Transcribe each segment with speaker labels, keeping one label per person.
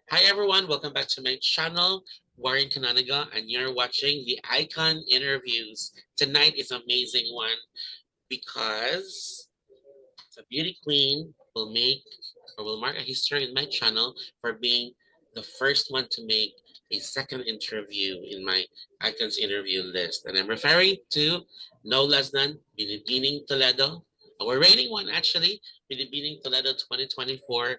Speaker 1: Hi everyone, welcome back to my channel, Warren Kananaga, and you're watching the Icon Interviews. Tonight is an amazing one because the beauty queen will mark a history in my channel for being the first one to make a second interview in my Icons interview list. And I'm referring to no less than Binibining Toledo, our reigning one actually, Binibining Toledo 2024,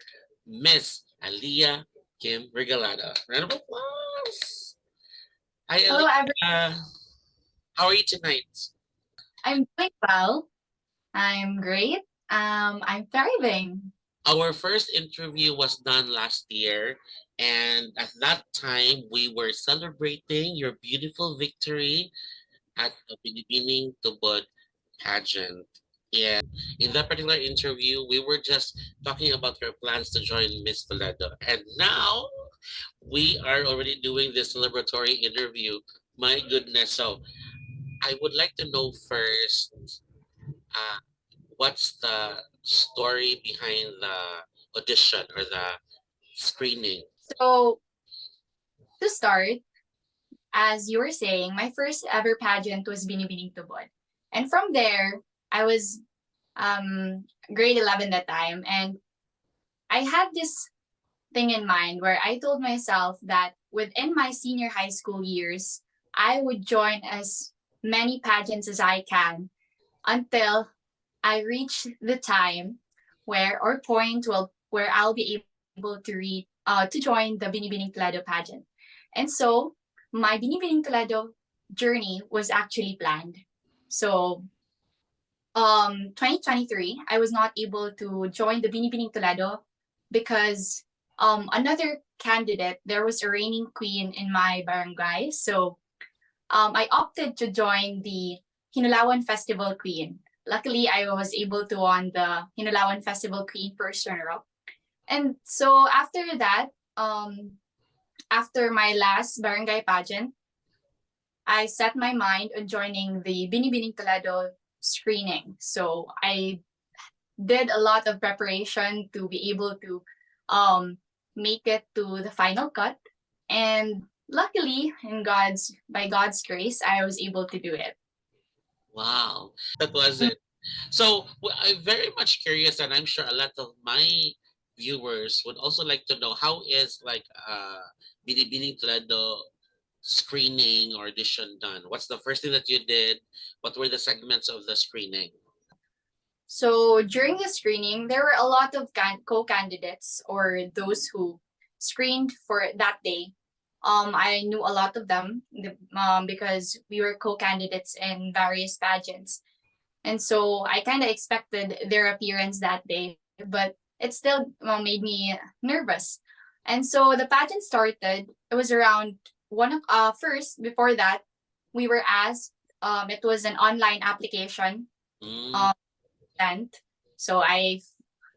Speaker 1: Miss ALIYAH Kim Regalado. Round of applause. Hi
Speaker 2: Hello, everyone.
Speaker 1: ALIYAH. How are you tonight?
Speaker 2: I'm doing well. I'm great. I'm thriving.
Speaker 1: Our first interview was done last year, and at that time, we were celebrating your beautiful victory at the Binibining Tubod pageant. And in that particular interview, we were just talking about your plans to join Miss Toledo. And now we are already doing this celebratory interview. My goodness. So I would like to know first, uh, what's the story behind the audition or the screening?
Speaker 2: So, to start, as you were saying, my first ever pageant was Binibining Tubod. And from there, I was grade 11 that time. And I had this thing in mind where I told myself that within my senior high school years, I would join as many pageants as I can until I reach the time or point where I'll be able to to join the Binibining Toledo pageant. And so my Binibining Toledo journey was actually planned. So 2023, I was not able to join the Binibining Toledo because another candidate, there was a reigning queen in my barangay. So I opted to join the Hinulawan Festival Queen. Luckily, I was able to won the Hinulawan Festival Queen first runner-up. And so after that, after my last barangay pageant, I set my mind on joining the Binibining Toledo screening. So I did a lot of preparation to be able to make it to the final cut. And luckily, by God's grace, I was able to do it.
Speaker 1: Wow, that was it. So I'm very much curious, and I'm sure a lot of my viewers would also like to know how is like Binibining Toledo screening or audition done? What's the first thing that you did? What were the segments of the screening?
Speaker 2: So during the screening, there were a lot of co-candidates or those who screened for that day. I knew a lot of them because we were co-candidates in various pageants. And so I kind of expected their appearance that day, but it still made me nervous. And so the pageant started. It was around first before that we were asked. It was an online application.
Speaker 1: Mm,
Speaker 2: Um, sent. So I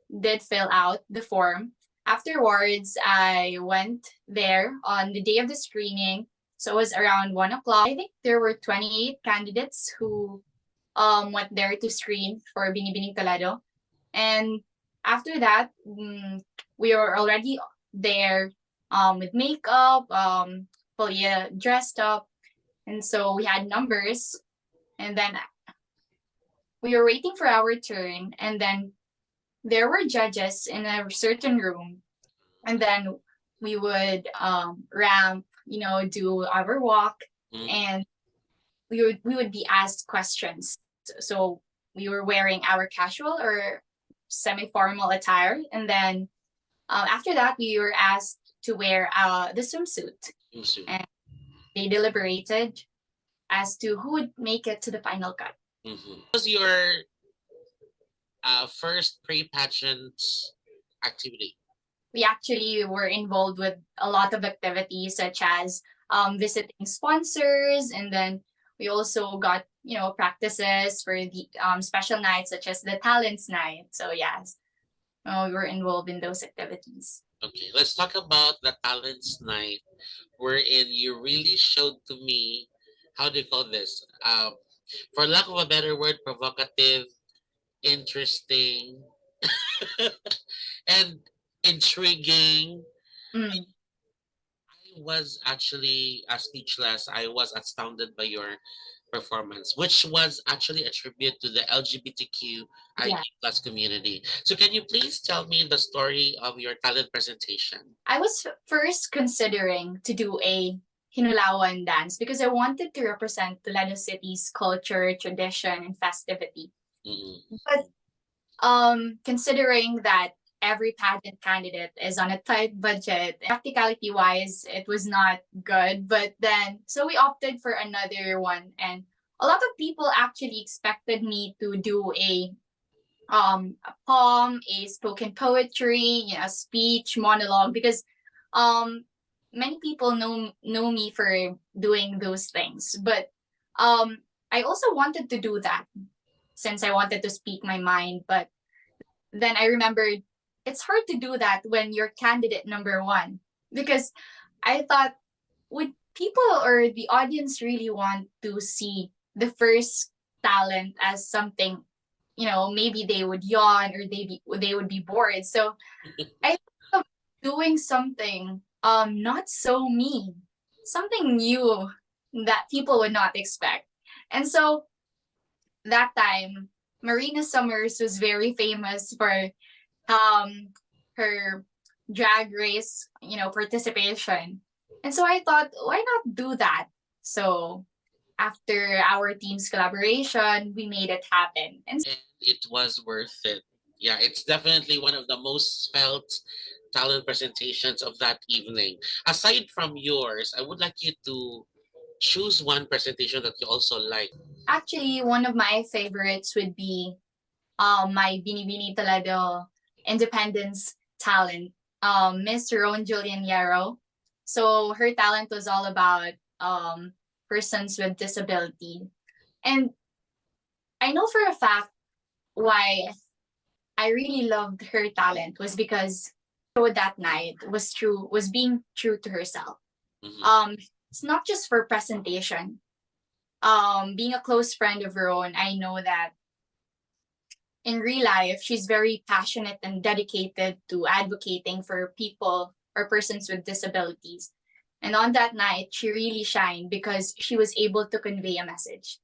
Speaker 2: did fill out the form. Afterwards, I went there on the day of the screening. So it was around 1 o'clock. I think there were 28 candidates who went there to screen for Binibining Toledo. And after that, we were already there with makeup, fully dressed up. And so we had numbers. And then we were waiting for our turn. And then there were judges in a certain room. And then we would ramp, do our walk.
Speaker 1: mm.
Speaker 2: And we would be asked questions. So we were wearing our casual or semi-formal attire, and then after that we were asked to wear the swimsuit,
Speaker 1: Swimsuit.
Speaker 2: and they deliberated as to who would make it to the final cut.
Speaker 1: What was your first pre-pageant activity?
Speaker 2: We actually were involved with a lot of activities such as visiting sponsors, and then we also got practices for the special nights such as the talents night. So yes, we were involved in those activities.
Speaker 1: Okay, let's talk about the talents night, wherein you really showed to me, how do you call this? For lack of a better word, provocative, interesting, and intriguing.
Speaker 2: Mm.
Speaker 1: Was actually speechless. I was astounded by your performance, which was actually a tribute to the LGBTQIA
Speaker 2: Yeah.
Speaker 1: plus community. So can you please tell me the story of your talent presentation?
Speaker 2: I was first considering to do a Hinulawan dance because I wanted to represent Toledo City's culture, tradition, and festivity.
Speaker 1: Mm-mm.
Speaker 2: But considering that every pageant candidate is on a tight budget, practicality wise, it was not good. But then, so we opted for another one, and a lot of people actually expected me to do a poem, a spoken poetry, a speech, monologue, because um many people know me for doing those things. But I also wanted to do that since I wanted to speak my mind. But then I remembered it's hard to do that when you're candidate number one, because I thought, would people or the audience really want to see the first talent as something, maybe they would yawn or they would be bored. So I thought of doing something not so me, something new that people would not expect. And so that time, Marina Summers was very famous for um her drag race, participation. And so I thought, why not do that? So after our team's collaboration, we made it happen. And
Speaker 1: And it was worth it. Yeah, it's definitely one of the most felt talent presentations of that evening. Aside from yours, I would like you to choose one presentation that you also like.
Speaker 2: actually, one of my favorites would be my Binibini Toledo Independence talent, Miss Ron Julian Yarrow. So her talent was all about persons with disability. And I know for a fact why I really loved her talent was because that night was being true to herself.
Speaker 1: Mhm.
Speaker 2: It's not just for presentation. Being a close friend of her own, I know that in real life, she's very passionate and dedicated to advocating for people or persons with disabilities. And on that night, she really shined because she was able to convey a message.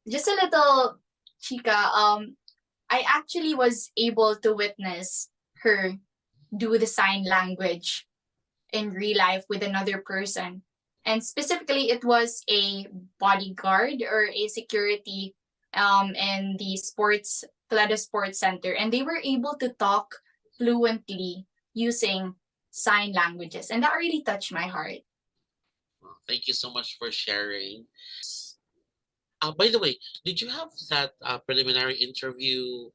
Speaker 2: Just a little chica, I actually was able to witness her do the sign language in real life with another person. And specifically, it was a bodyguard or a security in the Toledo Sports Center. And they were able to talk fluently using sign languages. And that really touched my heart.
Speaker 1: Well, thank you so much for sharing. By the way, did you have that preliminary interview,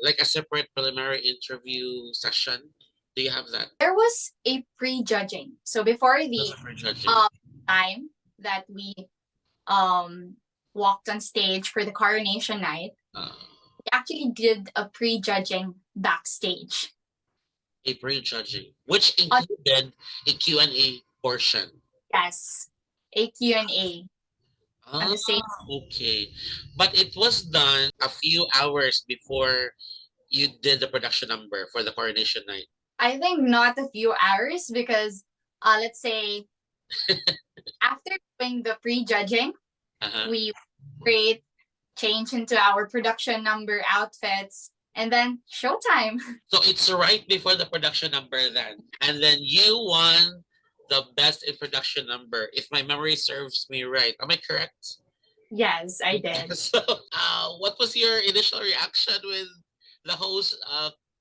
Speaker 1: like a separate preliminary interview session? Do you have that?
Speaker 2: There was a pre-judging. So before
Speaker 1: That's
Speaker 2: the
Speaker 1: for judging.
Speaker 2: um, time that we um, walked on stage for the coronation night,
Speaker 1: Uh,
Speaker 2: we actually did a pre-judging backstage.
Speaker 1: a pre-judging, which
Speaker 2: Uh,
Speaker 1: included a Q&A portion.
Speaker 2: yes, a Q&A on
Speaker 1: Ah,
Speaker 2: the same.
Speaker 1: okay. But it was done a few hours before you did the production number for the coronation night.
Speaker 2: I think not a few hours because let's say after doing the pre-judging,
Speaker 1: Uh-huh.
Speaker 2: we create change into our production number outfits and then showtime.
Speaker 1: So it's right before the production number then. And then you won the best in production number, if my memory serves me right. Am I correct?
Speaker 2: Yes, I did.
Speaker 1: So, what was your initial reaction when the host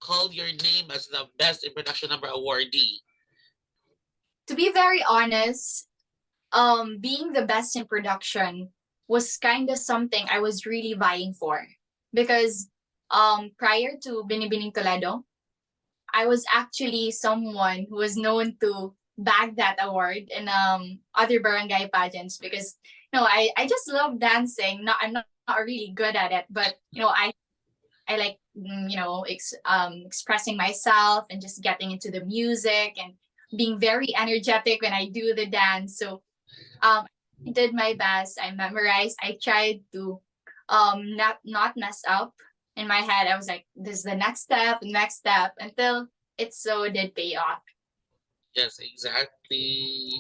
Speaker 1: called your name as the best in production number awardee?
Speaker 2: To be very honest, being the best in production was kind of something I was really vying for because prior to Binibining Toledo, I was actually someone who was known to bag that award in other barangay pageants because I just love dancing. I'm not really good at it, but I like expressing myself and just getting into the music and being very energetic when I do the dance. So I did my best. I memorized. I tried to not mess up. In my head, I was like, this is the next step, until it so did pay off.
Speaker 1: Yes, exactly.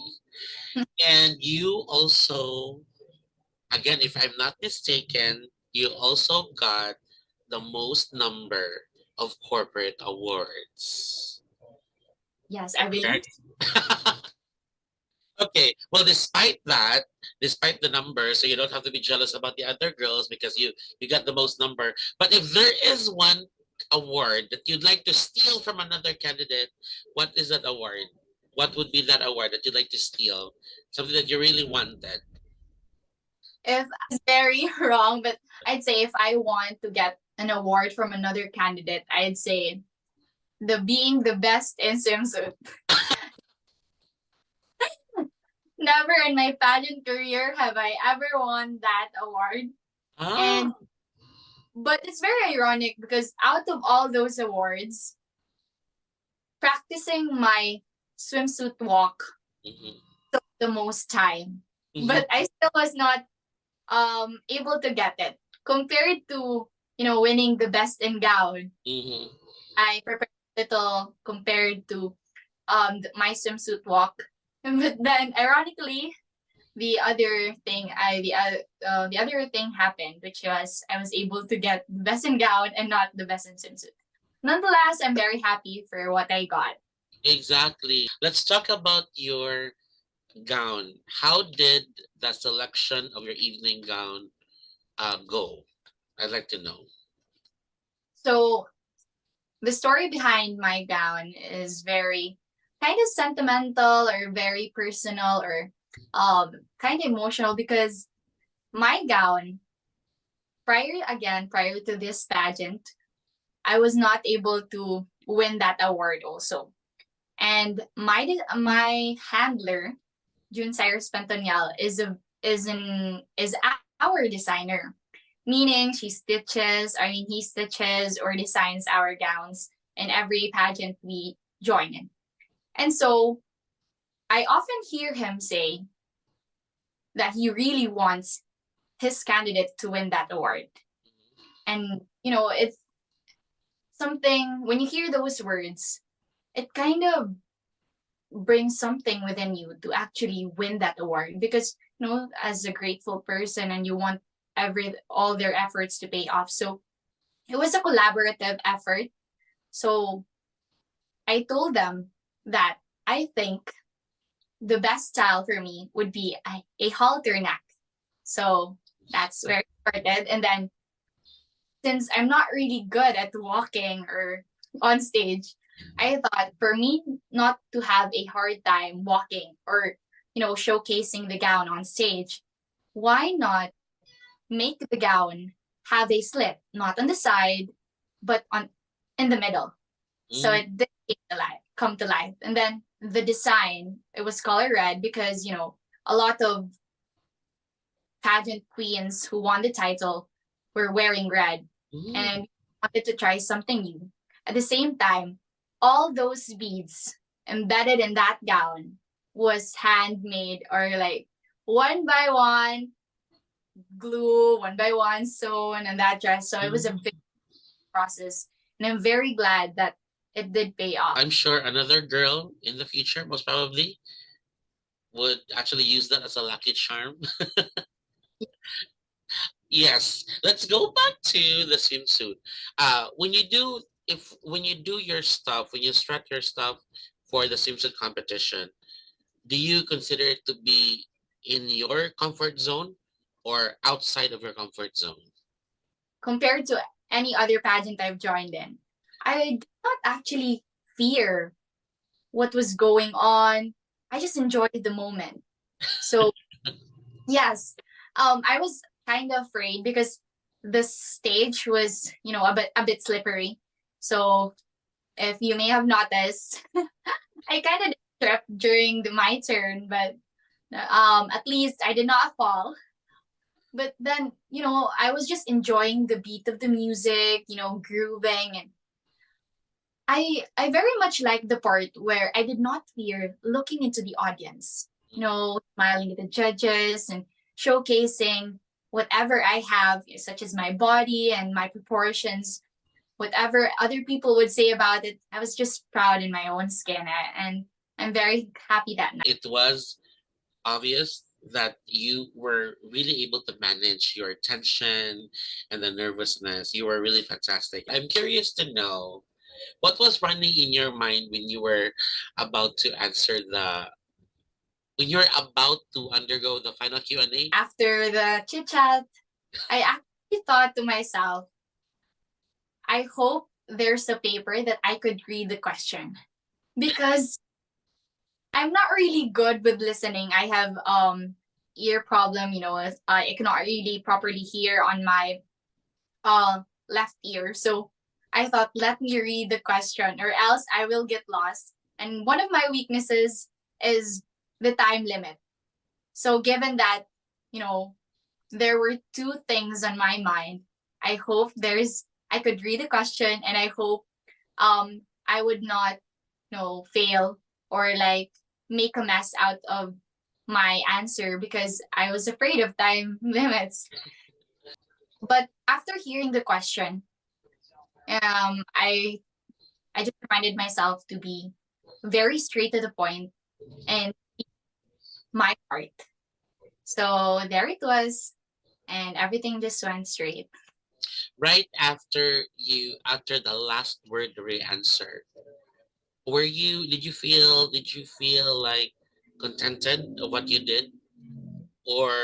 Speaker 1: And you also, again, if I'm not mistaken, you also got the most number of corporate awards.
Speaker 2: Yes, I believe.
Speaker 1: Correct? Okay. Well, despite that, despite the number, so you don't have to be jealous about the other girls because you got the most number. But if there is one award that you'd like to steal from another candidate, what is that award? What would be that award that you'd like to steal? Something that you really wanted.
Speaker 2: If it's very wrong, but I'd say if I want to get an award from another candidate, I'd say the being the best in swimsuit. Never in my pageant career have I ever won that award.
Speaker 1: Ah.
Speaker 2: And but it's very ironic because out of all those awards, practicing my swimsuit walk
Speaker 1: Mhm,
Speaker 2: took the most time.
Speaker 1: mhm,
Speaker 2: But I still was not able to get it. Compared to, winning the best in gown,
Speaker 1: mhm.
Speaker 2: I prepared a little compared to my swimsuit walk. But then ironically, the other thing happened, which was I was able to get the best in gown and not the best in swimsuit. Nonetheless, I'm very happy for what I got.
Speaker 1: Exactly. Let's talk about your gown. How did the selection of your evening gown go? I'd like to know.
Speaker 2: So the story behind my gown is very kind of sentimental or very personal or kind of emotional because my gown prior to this pageant, I was not able to win that award also. And my handler, June Cyrus Pantonial, is our designer, meaning he stitches or designs our gowns in every pageant we join in. And so I often hear him say that he really wants his candidate to win that award. And it's something when you hear those words, it kind of brings something within you to actually win that award because as a grateful person and you want every all their efforts to pay off. So it was a collaborative effort. So I told them that I think the best style for me would be a halter neck. So that's where it started. And then since I'm not really good at walking or on stage, I thought for me not to have a hard time walking or showcasing the gown on stage, why not make the gown have a slit, not on the side, but on in the middle. So
Speaker 1: Mm,
Speaker 2: it did come to life. And then the design, it was color red because, a lot of pageant queens who won the title were wearing red
Speaker 1: mm,
Speaker 2: and wanted to try something new. At the same time, all those beads embedded in that gown was handmade or like one by one glue, one by one sewn on that dress. So it was a
Speaker 1: mm.
Speaker 2: big process. And I'm very glad that it did pay off.
Speaker 1: I'm sure another girl in the future, most probably, would actually use that as a lucky charm. Yes. Let's go back to the swimsuit. When you do your stuff, when you strut your stuff for the swimsuit competition, do you consider it to be in your comfort zone or outside of your comfort zone?
Speaker 2: Compared to any other pageant I've joined in, I did not actually fear what was going on. I just enjoyed the moment. So yes, I was kind of afraid because the stage was, a bit slippery. So if you may have noticed, I kind of tripped during my turn, but at least I did not fall. But then, I was just enjoying the beat of the music, grooving, and I very much liked the part where I did not fear looking into the audience, smiling at the judges and showcasing whatever I have, such as my body and my proportions, whatever other people would say about it. I was just proud in my own skin. And I'm very happy that night.
Speaker 1: It was obvious that you were really able to manage your tension and the nervousness. You were really fantastic. I'm curious to know what was running in your mind when you were about to answer the when you're about to undergo the final Q&A?
Speaker 2: After the chit chat, I actually thought to myself, I hope there's a paper that I could read the question, because I'm not really good with listening. I have ear problem, I cannot really properly hear on my left ear. So I thought, let me read the question or else I will get lost. And one of my weaknesses is the time limit. So given that, there were two things on my mind, I hope I could read the question, and I hope I would not, fail or like make a mess out of my answer, because I was afraid of time limits. But after hearing the question, I just reminded myself to be very straight to the point and my part. So there it was, and everything just went straight.
Speaker 1: Right after the last word Ray answered, did you feel like contented of what you did, or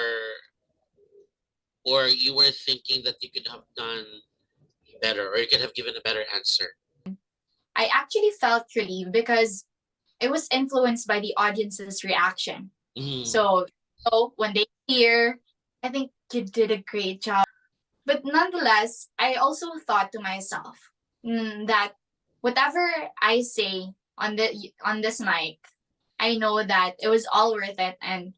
Speaker 1: you were thinking that you could have done better or you could have given a better answer?
Speaker 2: I actually felt relieved because it was influenced by the audience's reaction.
Speaker 1: Mm.
Speaker 2: So when they hear, I think you did a great job. But nonetheless, I also thought to myself, that whatever I say on this mic, I know that it was all worth it, and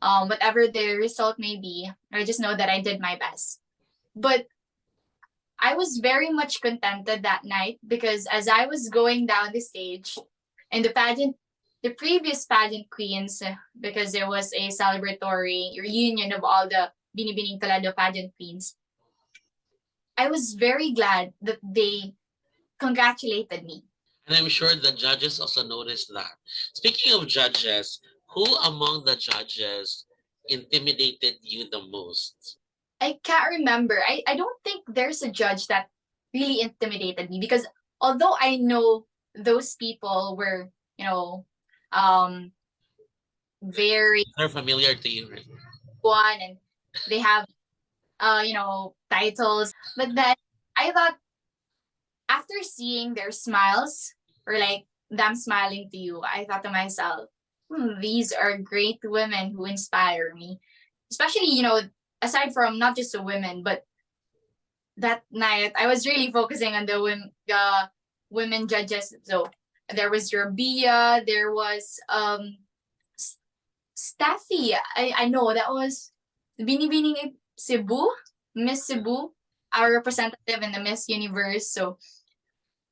Speaker 2: whatever the result may be, I just know that I did my best. But I was very much contented that night, because as I was going down the stage and the previous pageant queens, because there was a celebratory reunion of all the Binibining Toledo pageant queens, I was very glad that they congratulated me.
Speaker 1: And I'm sure the judges also noticed that. Speaking of judges, who among the judges intimidated you the most?
Speaker 2: I can't remember. I don't think there's a judge that really intimidated me, because although I know those people were, um, very
Speaker 1: They're familiar to you, right?
Speaker 2: one, and they have, titles. But then I thought, after seeing their smiles, or like them smiling to you, I thought to myself, these are great women who inspire me. Especially, aside from not just the women, but that night I was really focusing on the women judges. So there was Rabia, there was Steffi. I know that was Binibining Cebu, Miss Cebu, our representative in the Miss Universe. So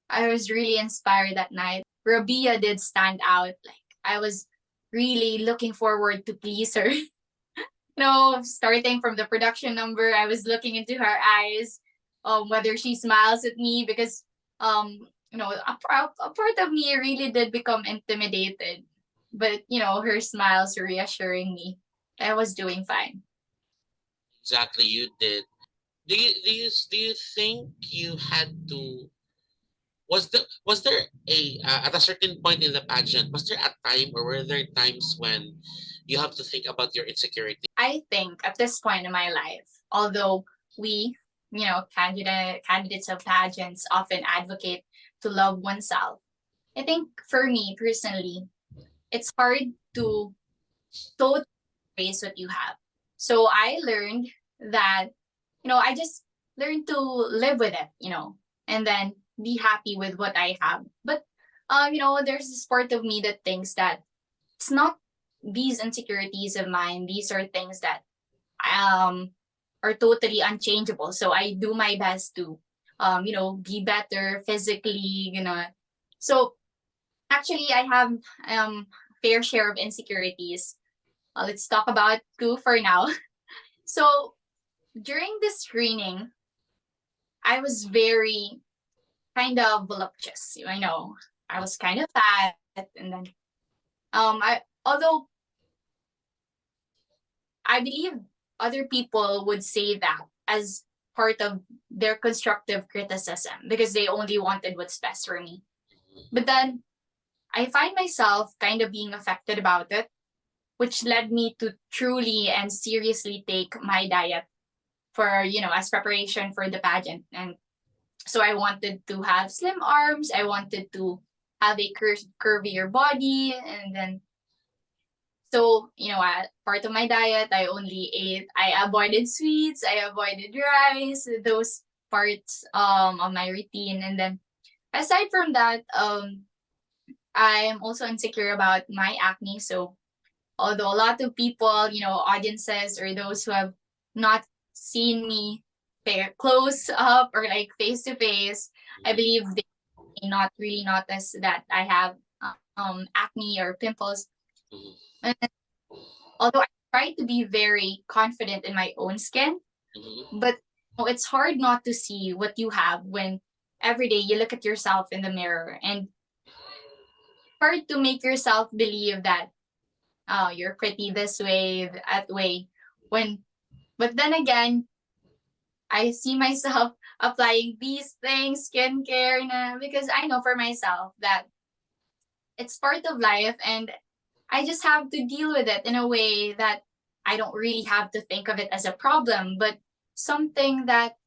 Speaker 2: I was really inspired that night. Rabia did stand out. Like, I was really looking forward to please her. No, starting from the production number, I was looking into her eyes, whether she smiles at me, because a part of me really did become intimidated. But her smiles were reassuring me I was doing fine.
Speaker 1: Exactly, you did. Do you think you had to was there a at a certain point in the pageant, was there a time or were there times when you have to think about your insecurity?
Speaker 2: I think at this point in my life, although we, candidates of pageants often advocate to love oneself, I think for me personally, it's hard to totally praise what you have. So I learned that, I just learned to live with it, and then be happy with what I have. But, there's this part of me that thinks that it's not these insecurities of mine. These are things that um are totally unchangeable. So I do my best to, be better physically, So actually, I have fair share of insecurities. Let's talk about two for now. So during the screening, I was very kind of voluptuous. I know I was kind of fat, and then I although I believe other people would say that as part of their constructive criticism because they only wanted what's best for me. But then I find myself kind of being affected about it, which led me to truly and seriously take my diet for, as preparation for the pageant. And so I wanted to have slim arms, I wanted to have a curvier body, and then so, part of my diet, I avoided sweets, I avoided rice, those parts of my routine. And then aside from that, I'm also insecure about my acne. So although a lot of people, audiences or those who have not seen me close up or like face to face, I believe they may not really notice that I have acne or pimples.
Speaker 1: Mhm,
Speaker 2: And although I try to be very confident in my own skin,
Speaker 1: mhm.
Speaker 2: but it's hard not to see what you have when every day you look at yourself in the mirror, and hard to make yourself believe that oh, you're pretty this way, that way. When but then again, I see myself applying these things, skincare, because I know for myself that it's part of life, and I just have to deal with it in a way that I don't really have to think of it as a problem, but something that,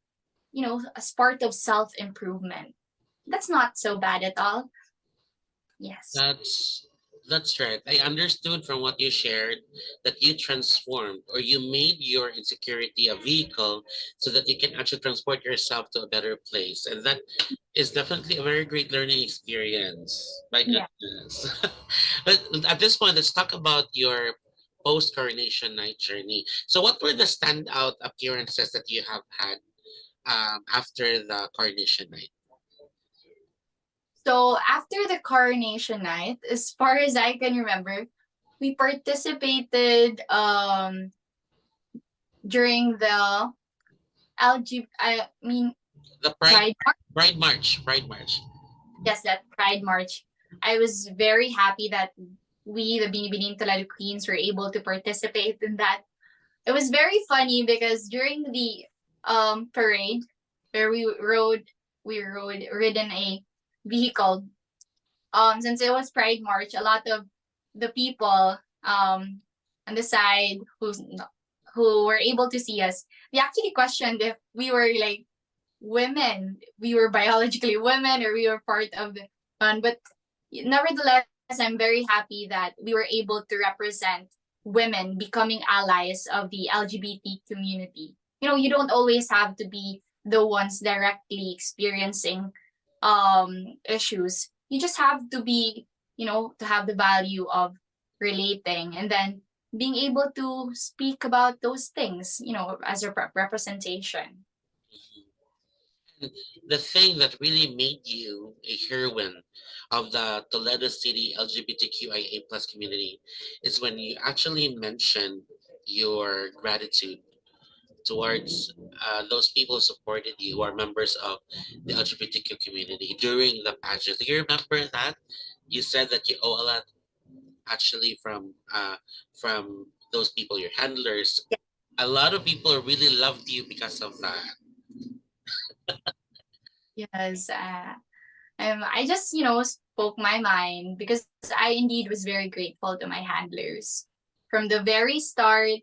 Speaker 2: as part of self improvement. That's not so bad at all. Yes.
Speaker 1: That's that's right. I understood from what you shared that you transformed or you made your insecurity a vehicle so that you can actually transport yourself to a better place. And that is definitely a very great learning experience. My
Speaker 2: Yeah.
Speaker 1: goodness. But at this point, let's talk about your post coronation night journey. So what were the standout appearances that you have had after the coronation night?
Speaker 2: So after the coronation night, as far as I can remember, we participated during the I mean
Speaker 1: The Pride
Speaker 2: Pride March.
Speaker 1: Pride March. Pride March.
Speaker 2: Yes, that Pride March. I was very happy that we, the Binibining Toledo Queens, were able to participate in that. It was very funny because during the parade where we rode ridden a vehicle. Since it was Pride March, a lot of the people on the side who were able to see us, they actually questioned if we were like women, we were biologically women, or we were part of the fun. But nevertheless, I'm very happy that we were able to represent women becoming allies of the LGBT community. You don't always have to be the ones directly experiencing issues. You just have to be, to have the value of relating, and then being able to speak about those things, as a representation.
Speaker 1: The thing that really made you a heroine of the Toledo City LGBTQIA plus community is when you actually mentioned your gratitude towards those people who supported you who are members of the LGBTQ community during the pageant. Do you remember that? You said that you owe a lot actually from those people, your handlers. A lot of people really loved you because of that.
Speaker 2: Yes, I just, spoke my mind because I indeed was very grateful to my handlers. From the very start,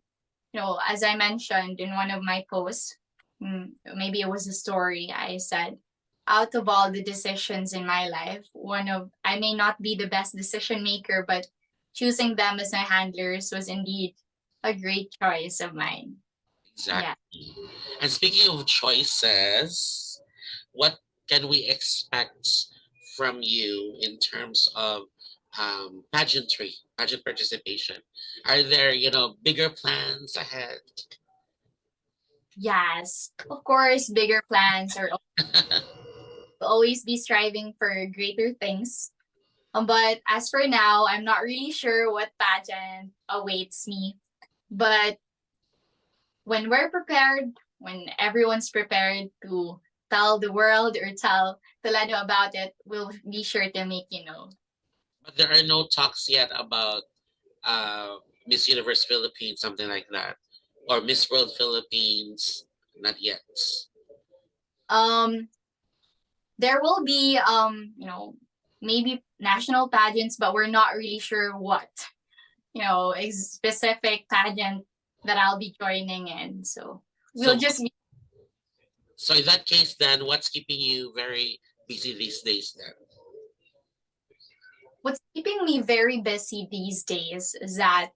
Speaker 2: as I mentioned in one of my posts, maybe it was a story I said, out of all the decisions in my life, I may not be the best decision maker, but choosing them as my handlers was indeed a great choice of mine. Yeah.
Speaker 1: Exactly. And speaking of choices, what can we expect from you in terms of pageantry, pageant participation? Are there, bigger plans ahead?
Speaker 2: Yes. Of course, bigger plans are always be striving for greater things. But as for now, I'm not really sure what pageant awaits me. But when we're prepared, when everyone's prepared to tell the world or tell Toledo about it, we'll be sure to make you know.
Speaker 1: But there are no talks yet about uh, Miss Universe Philippines, something like that, or Miss World Philippines. Not yet.
Speaker 2: Um, there will be maybe national pageants, but we're not really sure what a specific pageant that I'll be joining in. So
Speaker 1: So,
Speaker 2: we'll just be.
Speaker 1: so in that case, then what's keeping you very busy these days? Then
Speaker 2: What's keeping me very busy these days is that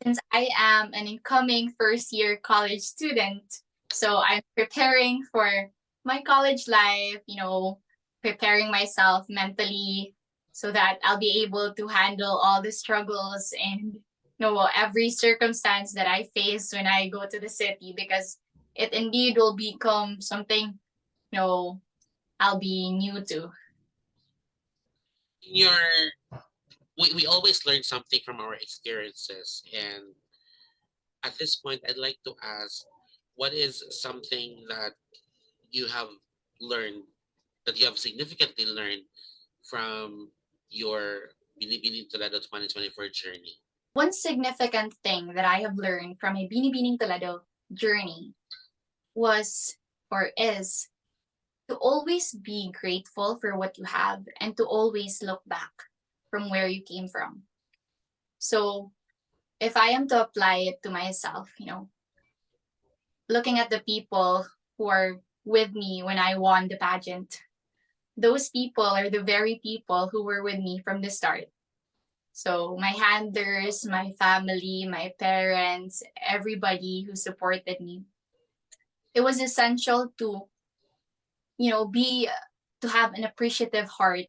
Speaker 2: since I am an incoming first year college student, so I'm preparing for my college life, preparing myself mentally so that I'll be able to handle all the struggles and every circumstance that I face when I go to the city, because it indeed will become something I'll be new to.
Speaker 1: in your we always learn something from our experiences, and at this point, I'd like to ask, what is something that you have learned, that you have significantly learned from your Binibining Toledo 2024 journey?
Speaker 2: One significant thing that I have learned from a Binibining Toledo journey was or is to always be grateful for what you have and to always look back from where you came from. So if I am to apply it to myself, looking at the people who are with me when I won the pageant, those people are the very people who were with me from the start. So my handlers, my family, my parents, everybody who supported me. It was essential to, be to have an appreciative heart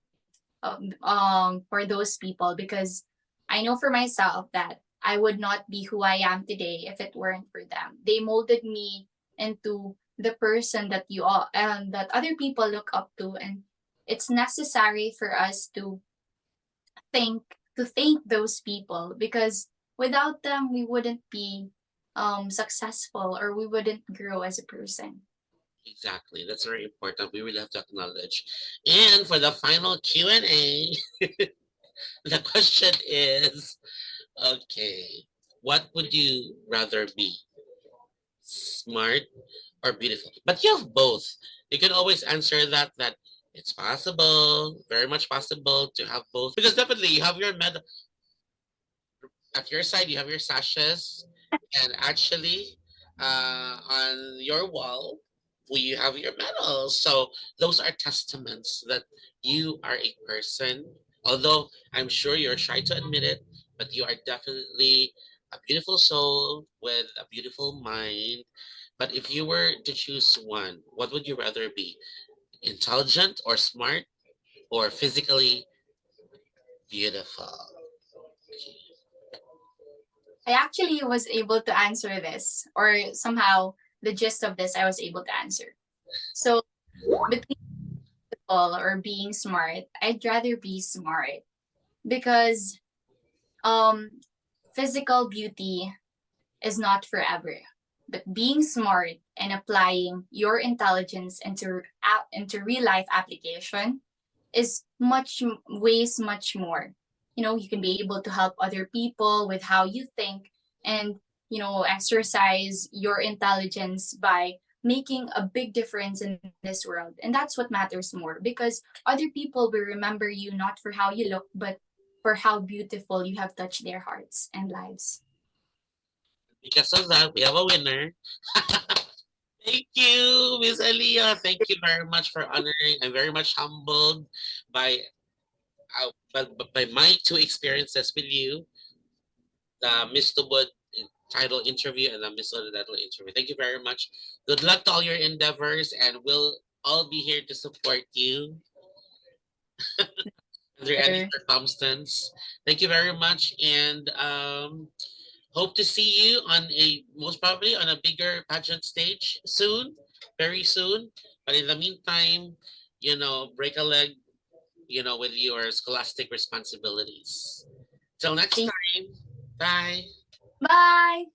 Speaker 2: for those people, because I know for myself that I would not be who I am today if it weren't for them. They molded me into the person that you are and that other people look up to, and it's necessary for us think to thank those people, because without them we wouldn't be successful, or we wouldn't grow as a person.
Speaker 1: Exactly, that's very important. We really have to acknowledge. And for the final Q&A, the question is, okay, what would you rather be? Smart or beautiful? But you have both. You can always answer that it's possible, very much possible to have both. Because definitely you have your medal at your side, you have your sashes, and actually, on your wall, you have your medals. So those are testaments that you are a person. Although I'm sure you're shy to admit it, but you are definitely a beautiful soul with a beautiful mind. But if you were to choose one, what would you rather be? Intelligent or smart or physically beautiful?
Speaker 2: I actually was able to answer this, or somehow the gist of this I was able to answer. So between people or being smart, I'd rather be smart, because um physical beauty is not forever. But being smart and applying your intelligence into real life application is ways much more. You can be able to help other people with how you think, and exercise your intelligence by making a big difference in this world. And that's what matters more, because other people will remember you not for how you look, but for how beautiful you have touched their hearts and lives.
Speaker 1: Because of that, we have a winner. Thank you, Miss Aliyah. Thank you very much for honoring. I'm very much humbled by by my two experiences with you, the Miss Tubod title interview and the Miss Loreto interview. Thank you very much. Good luck to all your endeavors, and we'll all be here to support you under any
Speaker 2: Sure.
Speaker 1: circumstance. Thank you very much, and hope to see you on a most probably on a bigger pageant stage soon, very soon. But in the meantime, break a leg, with your scholastic responsibilities. Till next
Speaker 2: Thank-
Speaker 1: time, bye.
Speaker 2: Bye.